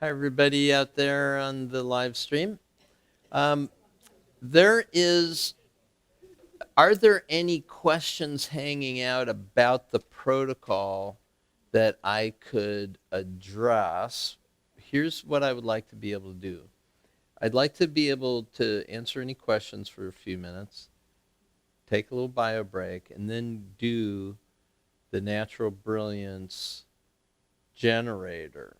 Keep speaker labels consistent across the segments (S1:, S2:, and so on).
S1: Hi, everybody out there on the live stream. Um, there is, are there any questions hanging out about the protocol that I could address? Here's what I would like to be able to do. I'd like to be able to answer any questions for a few minutes, take a little bio break, and then do the natural brilliance generator.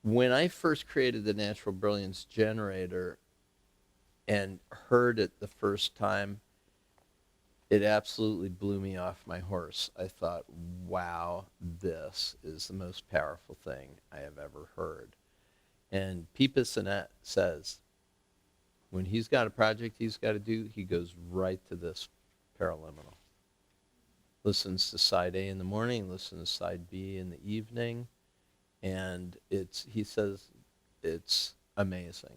S1: When I first created the natural brilliance generator, and heard it the first time, it absolutely blew me off my horse. I thought, wow, this is the most powerful thing I have ever heard. And Pippa Sinet says, when he's got a project he's got to do, he goes right to this paraliminal. Listens to side A in the morning, listens to side B in the evening, and he says it's amazing.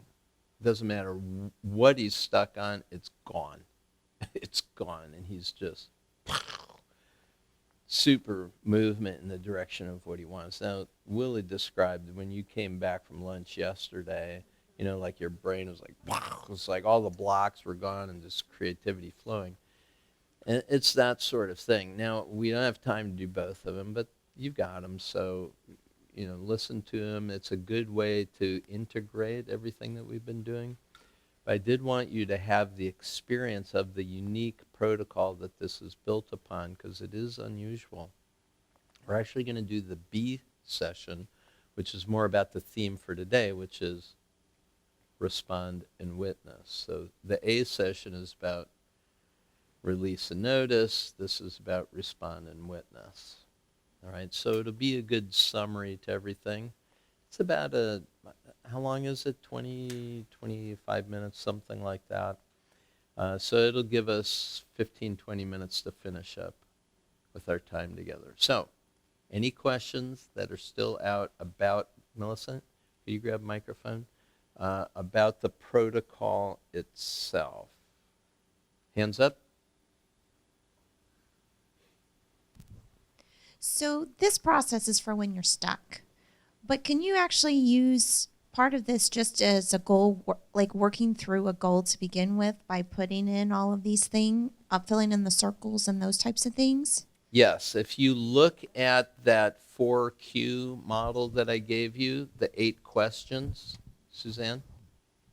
S1: Doesn't matter what he's stuck on, it's gone. It's gone, and he's just super movement in the direction of what he wants. Now, Willie described when you came back from lunch yesterday, like your brain was like, it was like all the blocks were gone and just creativity flowing. And it's that sort of thing. Now, we don't have time to do both of them, but you've got them, so listen to them. It's a good way to integrate everything that we've been doing. But I did want you to have the experience of the unique protocol that this is built upon, because it is unusual. We're actually going to do the B session, which is more about the theme for today, which is respond and witness. So the A session is about release and notice. This is about respond and witness. All right, so it'll be a good summary to everything. It's about how long is it? 20, 25 minutes, something like that. So it'll give us 15, 20 minutes to finish up with our time together. So any questions that are still out about, Millicent, can you grab a microphone? About the protocol itself? Hands up.
S2: So this process is for when you're stuck. But can you actually use part of this just as a goal, like working through a goal to begin with by putting in all of these things, filling in the circles and those types of things?
S1: Yes, if you look at that 4Q model that I gave you, the 8 questions, Suzanne,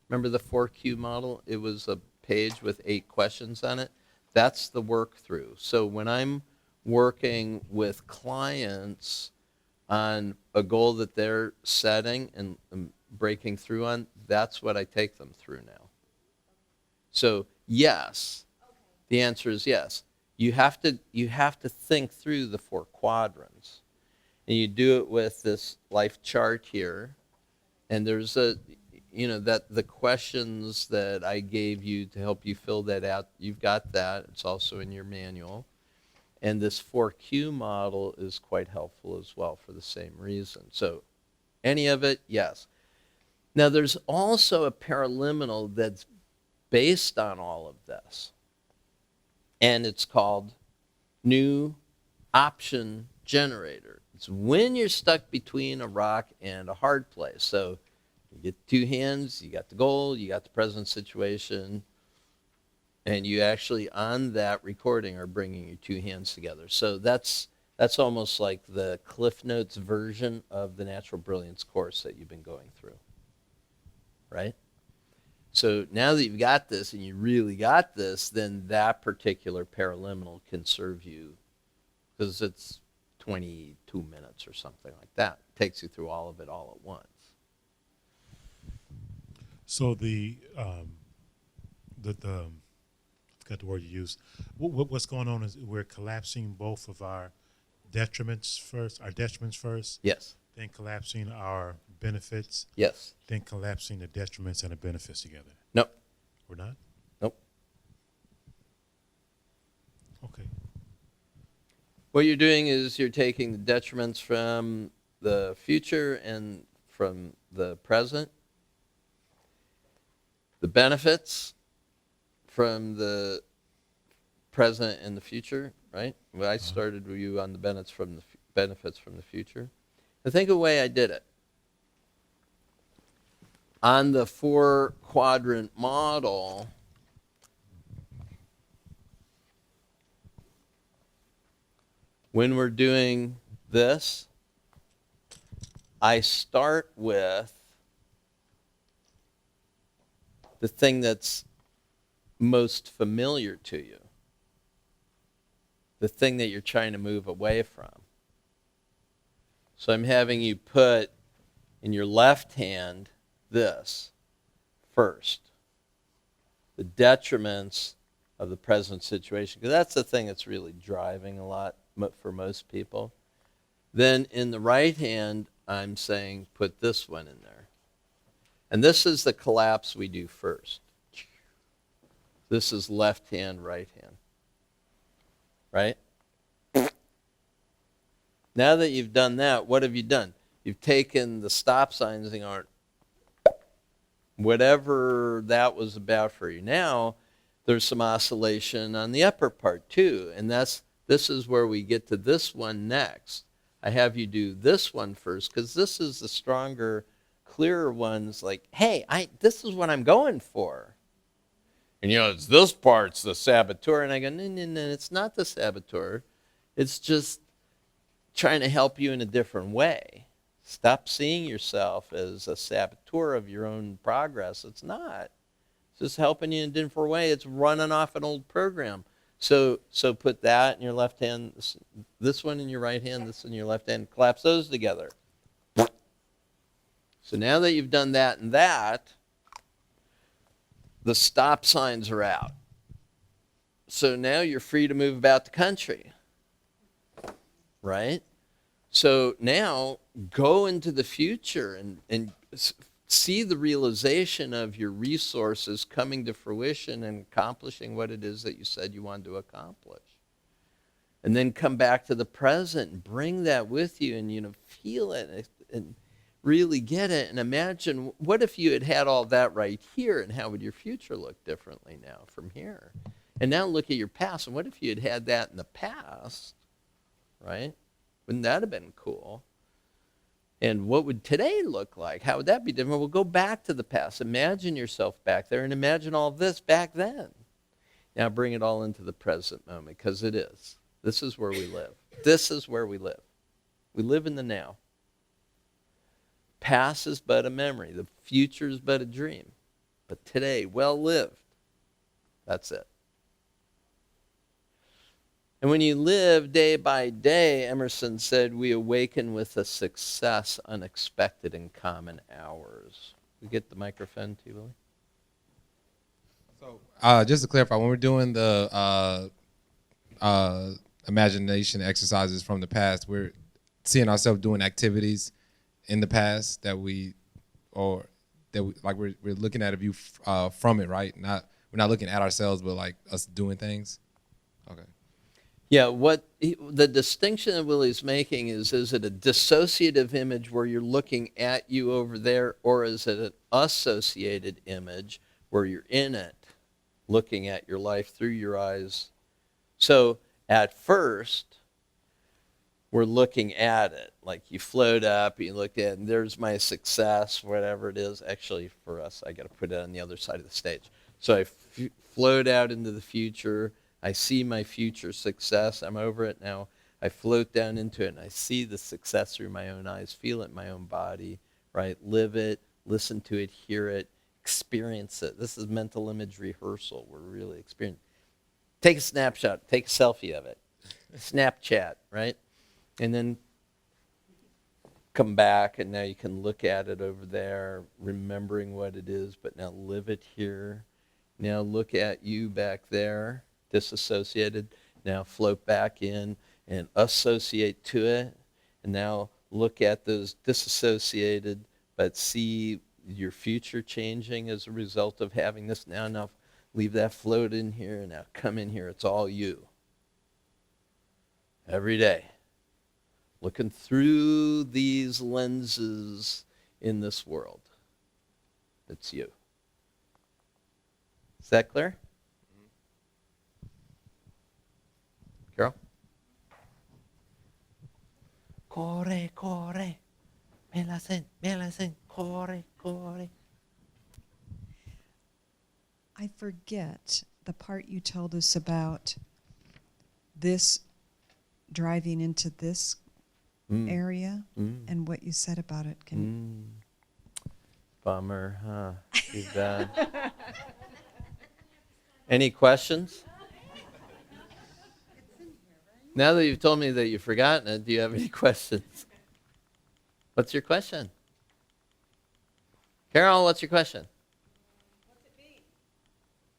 S1: remember the 4Q model? It was a page with 8 questions on it. That's the work through. So when I'm working with clients on a goal that they're setting and breaking through on, that's what I take them through now. So yes, the answer is yes. You have to think through the 4 quadrants, and you do it with this life chart here. And there's that the questions that I gave you to help you fill that out. You've got that. It's also in your manual. And this 4Q model is quite helpful as well for the same reason. So any of it, yes. Now there's also a paraliminal that's based on all of this, and it's called New Option Generator. It's when you're stuck between a rock and a hard place. So you get 2 hands, you got the goal, you got the present situation, and you actually on that recording are bringing your 2 hands together. So that's almost like the Cliff Notes version of the Natural Brilliance course that you've been going through, right? So now that you've got this and you really got this, then that particular paraliminal can serve you, because it's 22 minutes or something like that. It takes you through all of it all at once.
S3: So the I forgot the word you used. What's going on is we're collapsing both of our detriments first,
S1: Yes.
S3: then collapsing our benefits,
S1: Yes.
S3: then collapsing the detriments and the benefits together.
S1: Nope.
S3: We're not?
S1: Nope.
S3: Okay.
S1: What you're doing is you're taking the detriments from the future and from the present, the benefits from the present and the future, right? Well, I started with you on the benefits from the future. And think of the way I did it. on the 4-quadrant model, when we're doing this, I start with the thing that's most familiar to you, the thing that you're trying to move away from. So I'm having you put in your left hand this first, the detriments of the present situation, because that's the thing that's really driving a lot for most people. Then in the right hand, I'm saying put this one in there. And this is the collapse we do first. This is left hand, right hand. Right? Now that you've done that, what have you done? You've taken the stop signs and gone, whatever that was about for you. Now, there's some oscillation on the upper part too. And this is where we get to this one next. I have you do this one first because this is the stronger, clearer ones like, hey, this is what I'm going for. And it's this part's the saboteur. And I go, no, it's not the saboteur. It's just trying to help you in a different way. Stop seeing yourself as a saboteur of your own progress. It's not. It's just helping you in a different way. It's running off an old program. So put that in your left hand, this one in your right hand, this in your left hand, collapse those together. So now that you've done that and that, the stop signs are out. So now you're free to move about the country. Right? So now go into the future and see the realization of your resources coming to fruition and accomplishing what it is that you said you wanted to accomplish. And then come back to the present and bring that with you and feel it and really get it. And imagine, what if you had all that right here, and how would your future look differently now from here? And now look at your past, and what if you had that in the past, right? Wouldn't that have been cool? And what would today look like? How would that be different? We'll go back to the past. Imagine yourself back there and imagine all this back then. Now bring it all into the present moment, because it is. This is where we live. This is where we live. We live in the now. Past is but a memory. The future is but a dream. But today, well lived. That's it. And when you live day by day, Emerson said, we awaken with a success unexpected in common hours. We get the microphone to you, Willie?
S4: So just to clarify, when we're doing the imagination exercises from the past, we're seeing ourselves doing activities in the past we're looking at a view from it, right? We're not looking at ourselves, but like us doing things. Okay.
S1: Yeah, the distinction that Willie's making is it a dissociative image where you're looking at you over there, or is it an associated image where you're in it, looking at your life through your eyes? So at first, we're looking at it. Like you float up, you look at it, and there's my success, whatever it is. Actually, for us, I got to put it on the other side of the stage. So I float out into the future. I see my future success. I'm over it now. I float down into it, and I see the success through my own eyes, feel it in my own body, right? Live it, listen to it, hear it, experience it. This is mental image rehearsal. We're really experiencing. Take a snapshot. Take a selfie of it. Snapchat, right? And then come back, and now you can look at it over there, remembering what it is, but now live it here. Now look at you back there. Disassociated, now float back in and associate to it, and now look at those disassociated, but see your future changing as a result of having this. Now leave that float in here, and now come in here. It's all you. Every day. Looking through these lenses in this world. It's you. Is that clear? Carol? Corre, corre. Me la hacen, corre, corre.
S5: I forget the part you told us about this driving into this area and what you said about it.
S1: Bummer, huh? Too bad. Any questions? Now that you've told me that you've forgotten it, do you have any questions? What's your question? Carol, what's your question?
S6: What's it mean?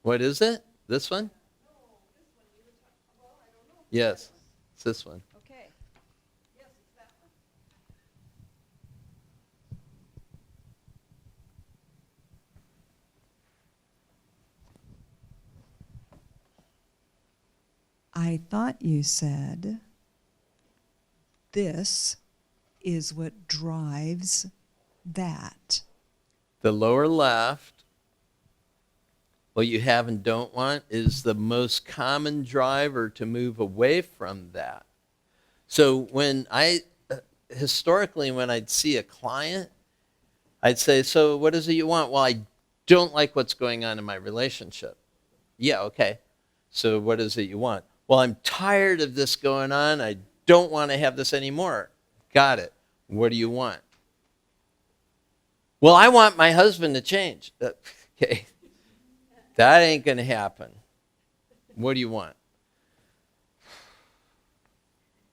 S1: What is it? This one?
S6: No, this one. You were talking. Well, I don't know.
S1: Yes, it's this one.
S6: Okay. Yes, it's that one.
S5: I thought you said this is what drives that.
S1: The lower left, what you have and don't want, is the most common driver to move away from that. So historically, when I'd see a client, I'd say, so what is it you want? Well, I don't like what's going on in my relationship. Yeah, okay. So what is it you want? Well, I'm tired of this going on. I don't want to have this anymore. Got it. What do you want? Well, I want my husband to change. Okay. That ain't going to happen. What do you want?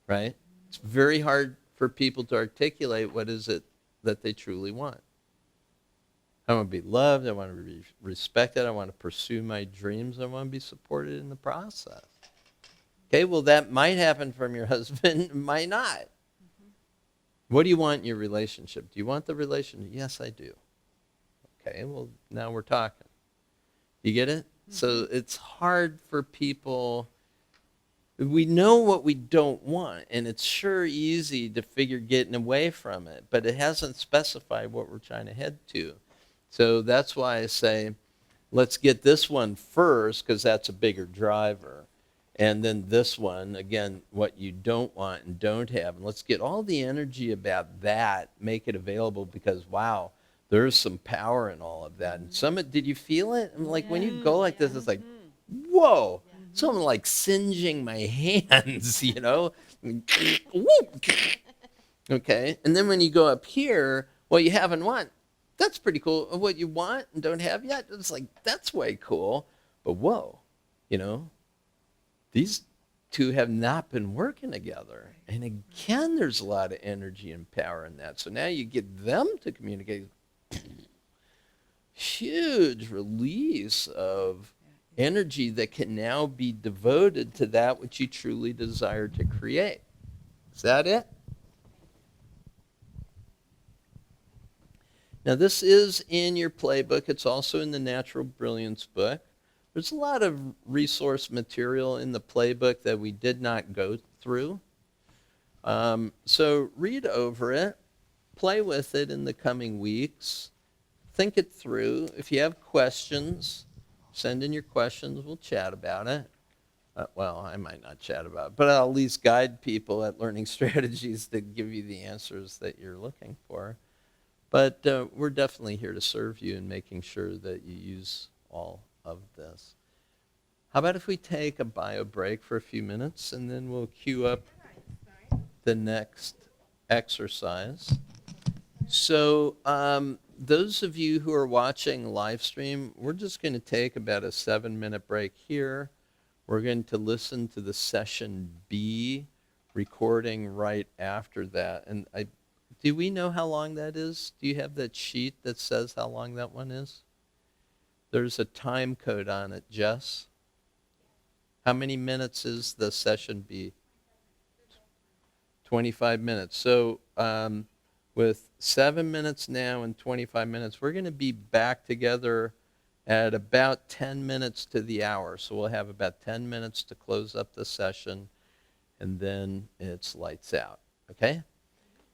S1: Right? It's very hard for people to articulate what is it that they truly want. I want to be loved. I want to be respected. I want to pursue my dreams. I want to be supported in the process. Okay, well, that might happen from your husband. It might not. What do you want in your relationship? Do you want the relationship? Yes, I do. Okay, well, now we're talking. You get it? So it's hard for people. We know what we don't want, and it's sure easy to figure getting away from it, but it hasn't specified what we're trying to head to. So that's why I say, let's get this one first, because that's a bigger driver. And then this one, again, what you don't want and don't have. And let's get all the energy about that, make it available, because, wow, there's some power in all of that. And did you feel it? And like when you go like this, it's like, whoa, something like singeing my hands, you know? Okay, and then when you go up here, what you have and want, that's pretty cool. What you want and don't have yet, it's like, that's way cool. But whoa, you know? These two have not been working together. And again, there's a lot of energy and power in that. So now you get them to communicate. Huge release of energy that can now be devoted to that which you truly desire to create. Is that it? Now, this is in your playbook. It's also in the Natural Brilliance book. There's a lot of resource material in the playbook that we did not go through. So read over it, play with it in the coming weeks, think it through. If you have questions, send in your questions. We'll chat about it. Well, I might not chat about it, but I'll at least guide people at learning strategies to give you the answers that you're looking for. But we're definitely here to serve you in making sure that you use all of this. How about if we take a bio break for a few minutes and then we'll cue up the next exercise. So those of you who are watching live stream, we're just going to take about a 7-minute break here. We're going to listen to the session B recording right after that. And do we know how long that is? Do you have that sheet that says how long that one is? There's a time code on it, Jess. How many minutes is the session B? 25 minutes. So with 7 minutes now and 25 minutes, we're going to be back together at about 10 minutes to the hour. So we'll have about 10 minutes to close up the session, and then it's lights out, okay?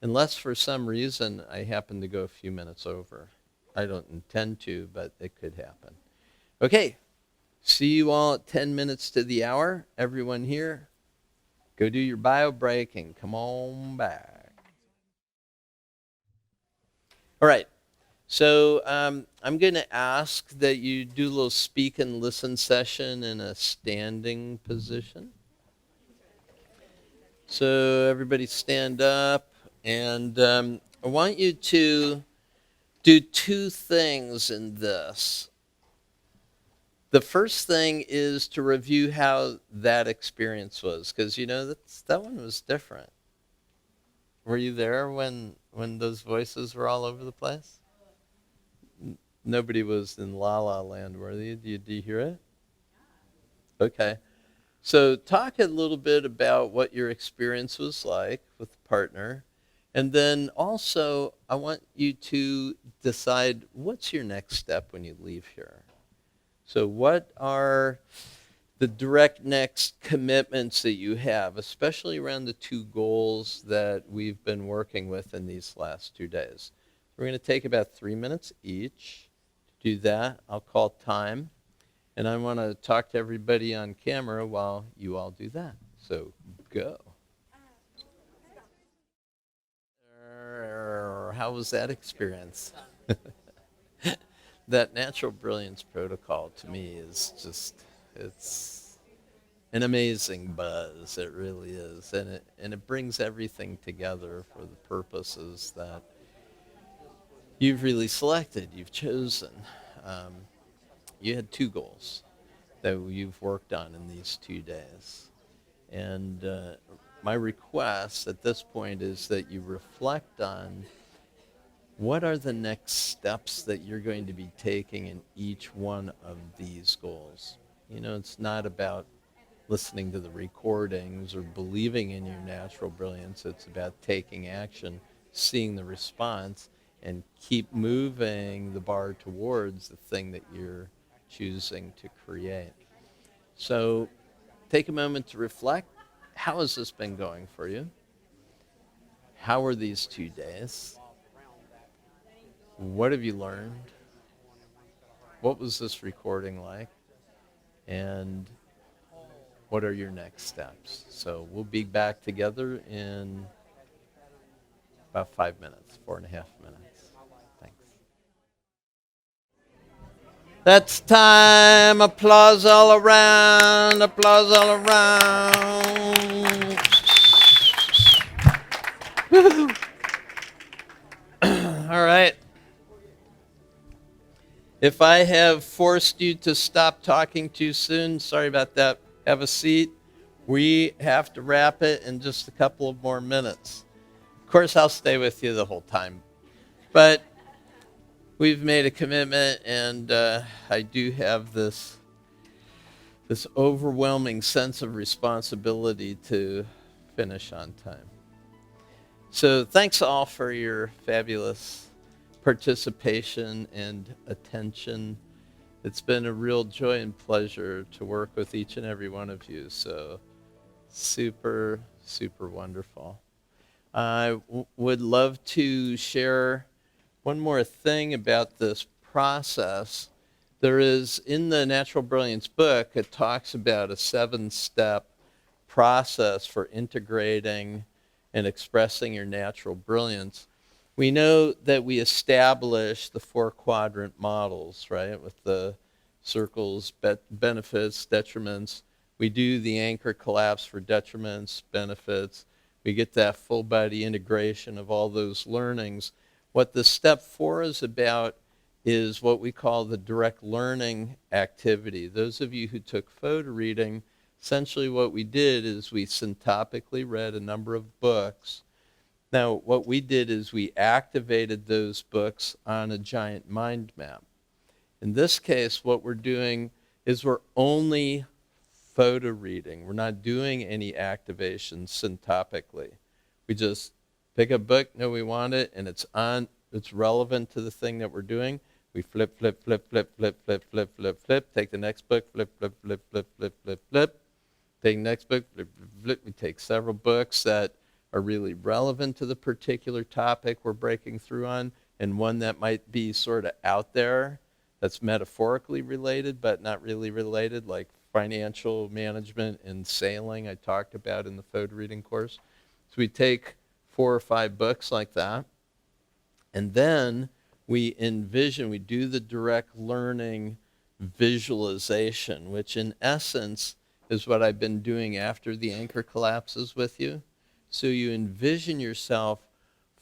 S1: Unless for some reason I happen to go a few minutes over. I don't intend to, but it could happen. Okay, see you all at 10 minutes to the hour. Everyone here, go do your bio break and come on back. All right, So I'm going to ask that you do a little speak and listen session in a standing position. So everybody stand up, and I want you to do two things in this. The first thing is to review how that experience was, because you know that one was different. Were you there when those voices were all over the place? Nobody was in La La Land, were they? Did you hear it? Okay. So talk a little bit about what your experience was like with the partner. And then also, I want you to decide what's your next step when you leave here. So what are the direct next commitments that you have, especially around the two goals that we've been working with in these last 2 days? We're going to take about 3 minutes each to do that. I'll call time. And I want to talk to everybody on camera while you all do that. So go. How was that experience? That natural brilliance protocol to me is just, it's an amazing buzz. It really is. And it brings everything together for the purposes that you've really selected, you've chosen. You had two goals that you've worked on in these 2 days. And my request at this point is that you reflect on what are the next steps that you're going to be taking in each one of these goals. You know, it's not about listening to the recordings or believing in your natural brilliance. It's about taking action, seeing the response, and keep moving the bar towards the thing that you're choosing to create. So take a moment to reflect. How has this been going for you? How were these 2 days? What have you learned? What was this recording like? And what are your next steps? So we'll be back together in about 5 minutes, 4.5 minutes. Thanks. That's time. Applause all around. Applause all around. Woo-hoo. All right. If I have forced you to stop talking too soon, sorry about that. Have a seat. We have to wrap it in just a couple of more minutes. Of course, I'll stay with you the whole time. But we've made a commitment, and I do have this overwhelming sense of responsibility to finish on time. So thanks all for your fabulous participation and attention. It's been a real joy and pleasure to work with each and every one of you. So super, super wonderful. I would love to share one more thing about this process. There is, in the Natural Brilliance book, it talks about a 7-step process for integrating and expressing your natural brilliance. We know that we establish the 4-quadrant models, right, with the circles, benefits, detriments. We do the anchor collapse for detriments, benefits. We get that full body integration of all those learnings. What the step 4 is about is what we call the direct learning activity. Those of you who took photo reading, essentially what we did is we syntopically read a number of books. Now, what we did is we activated those books on a giant mind map. In this case, what we're doing is we're only photo reading. We're not doing any activation syntopically. We just pick a book, know we want it, and it's relevant to the thing that we're doing. We flip, flip, flip, flip, flip, flip, flip, flip, flip. Take the next book, flip, flip, flip, flip, flip, flip, flip. Take the next book, flip, flip, flip. We take several books that are really relevant to the particular topic we're breaking through on, and one that might be sort of out there that's metaphorically related but not really related, like financial management and sailing I talked about in the photo reading course. So we take 4 or 5 books like that, and then we envision, we do the direct learning visualization, which in essence is what I've been doing after the anchor collapses with you. So you envision yourself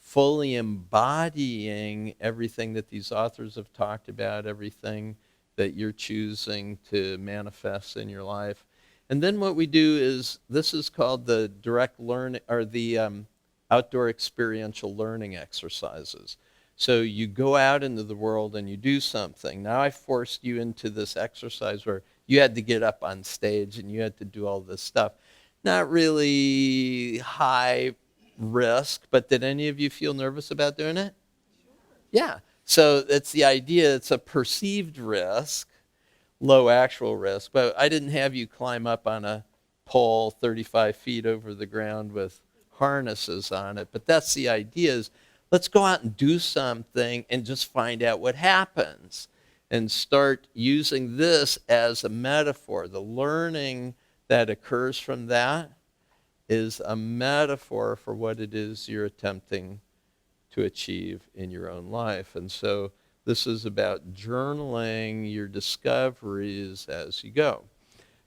S1: fully embodying everything that these authors have talked about, everything that you're choosing to manifest in your life. And then what we do is, this is called the direct learning, or the outdoor experiential learning exercises. So you go out into the world and you do something. Now I forced you into this exercise where you had to get up on stage and you had to do all this stuff. Not really high risk, but did any of you feel nervous about doing it? Yeah. So it's the idea, it's a perceived risk, low actual risk, but I didn't have you climb up on a pole 35 feet over the ground with harnesses on it. But that's the idea, is let's go out and do something and just find out what happens and start using this as a metaphor. The learning that occurs from that is a metaphor for what it is you're attempting to achieve in your own life. And so this is about journaling your discoveries as you go.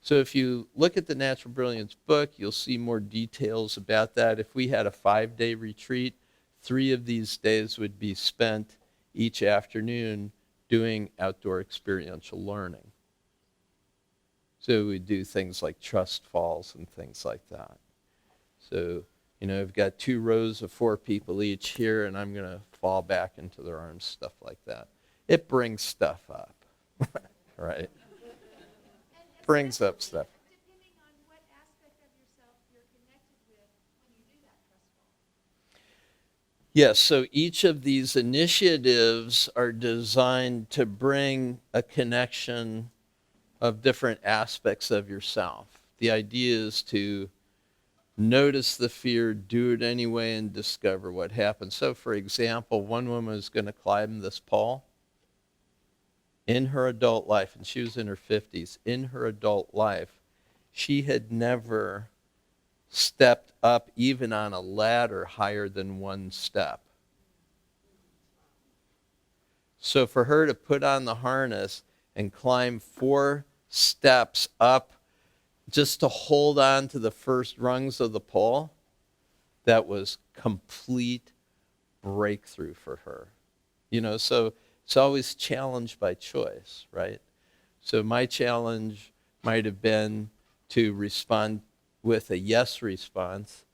S1: So if you look at the Natural Brilliance book, you'll see more details about that. If we had a 5-day retreat, 3 of these days would be spent each afternoon doing outdoor experiential learning. So we do things like trust falls and things like that. So, you know, I've got 2 rows of 4 people each here, and I'm going to fall back into their arms, stuff like that. It brings stuff up, right? Brings up stuff.
S6: Depending on what aspect of yourself you're connected with when you do that trust fall.
S1: Yes, so each of these initiatives are designed to bring a connection of different aspects of yourself. The idea is to notice the fear, do it anyway, and discover what happens. So, for example, one woman is going to climb this pole in her adult life, and she was in her 50s. In her adult life, she had never stepped up even on a ladder higher than 1 step. So for her to put on the harness and climb 4 steps up just to hold on to the first rungs of the pole, that was complete breakthrough for her. You know, so it's always challenged by choice, right? So my challenge might have been to respond with a yes response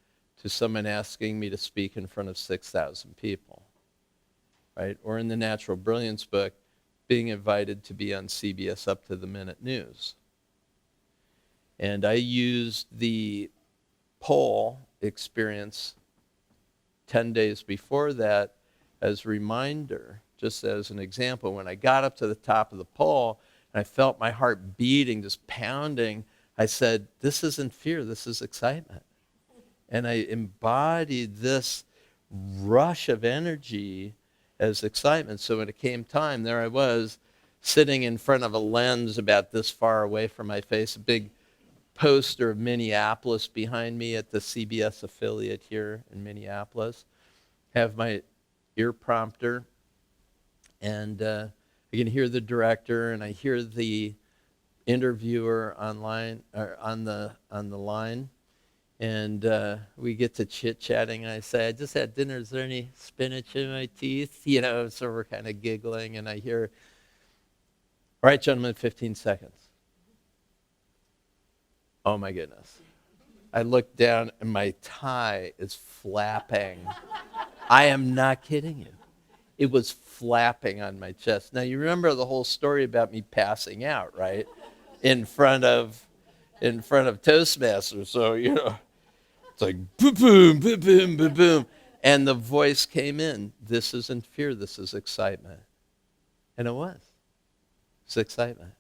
S1: to someone asking me to speak in front of 6,000 people, right? Or in the Natural Brilliance book, being invited to be on CBS Up to the Minute News. And I used the pole experience 10 days before that as a reminder, just as an example. When I got up to the top of the pole and I felt my heart beating, just pounding, I said, this isn't fear, this is excitement. And I embodied this rush of energy as excitement. So when it came time, there I was, sitting in front of a lens about this far away from my face, a big poster of Minneapolis behind me at the CBS affiliate here in Minneapolis. Have my ear prompter, and I can hear the director, and I hear the interviewer online, or on the line, and we get to chit-chatting, and I say, I just had dinner, is there any spinach in my teeth? You know, so we're kind of giggling, and I hear, all right, gentlemen, 15 seconds. Oh my goodness. I look down and my tie is flapping. I am not kidding you. It was flapping on my chest. Now you remember the whole story about me passing out, right? In front of Toastmasters. So, you know, it's like boom, boom, boom, boom, boom, boom. And the voice came in. This isn't fear, this is excitement. And it was. It's excitement.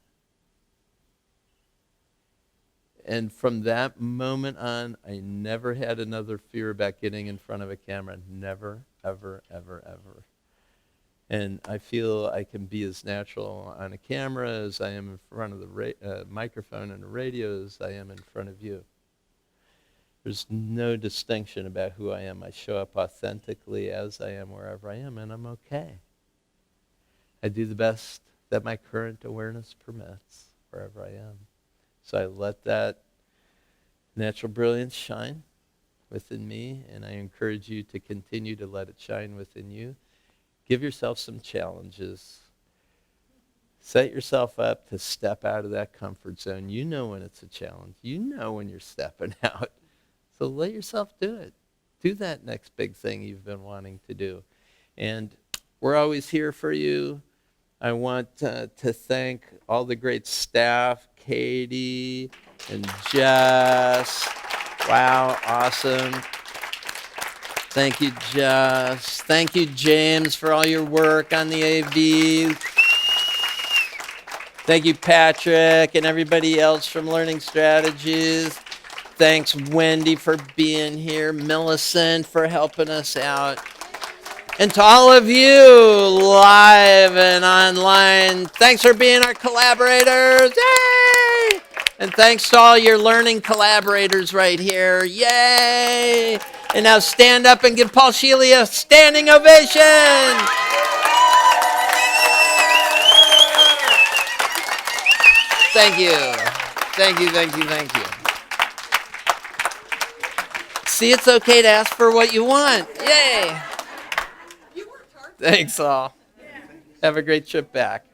S1: And from that moment on, I never had another fear about getting in front of a camera. Never, ever, ever, ever. And I feel I can be as natural on a camera as I am in front of the microphone and the radio as I am in front of you. There's no distinction about who I am. I show up authentically as I am wherever I am, and I'm okay. I do the best that my current awareness permits wherever I am. So I let that natural brilliance shine within me, and I encourage you to continue to let it shine within you. Give yourself some challenges. Set yourself up to step out of that comfort zone. You know when it's a challenge. You know when you're stepping out. So let yourself do it. Do that next big thing you've been wanting to do. And we're always here for you. I want to thank all the great staff, Katie and Jess. Wow, awesome. Thank you, Jess. Thank you, James, for all your work on the AV. Thank you, Patrick, and everybody else from Learning Strategies. Thanks, Wendy, for being here. Millicent for helping us out. And to all of you live and online, thanks for being our collaborators. Yay! And thanks to all your learning collaborators right here. Yay! And now stand up and give Paul Shealy a standing ovation. Thank you. Thank you, thank you, thank you. See, it's okay to ask for what you want. Yay! Thanks all. Have a great trip back.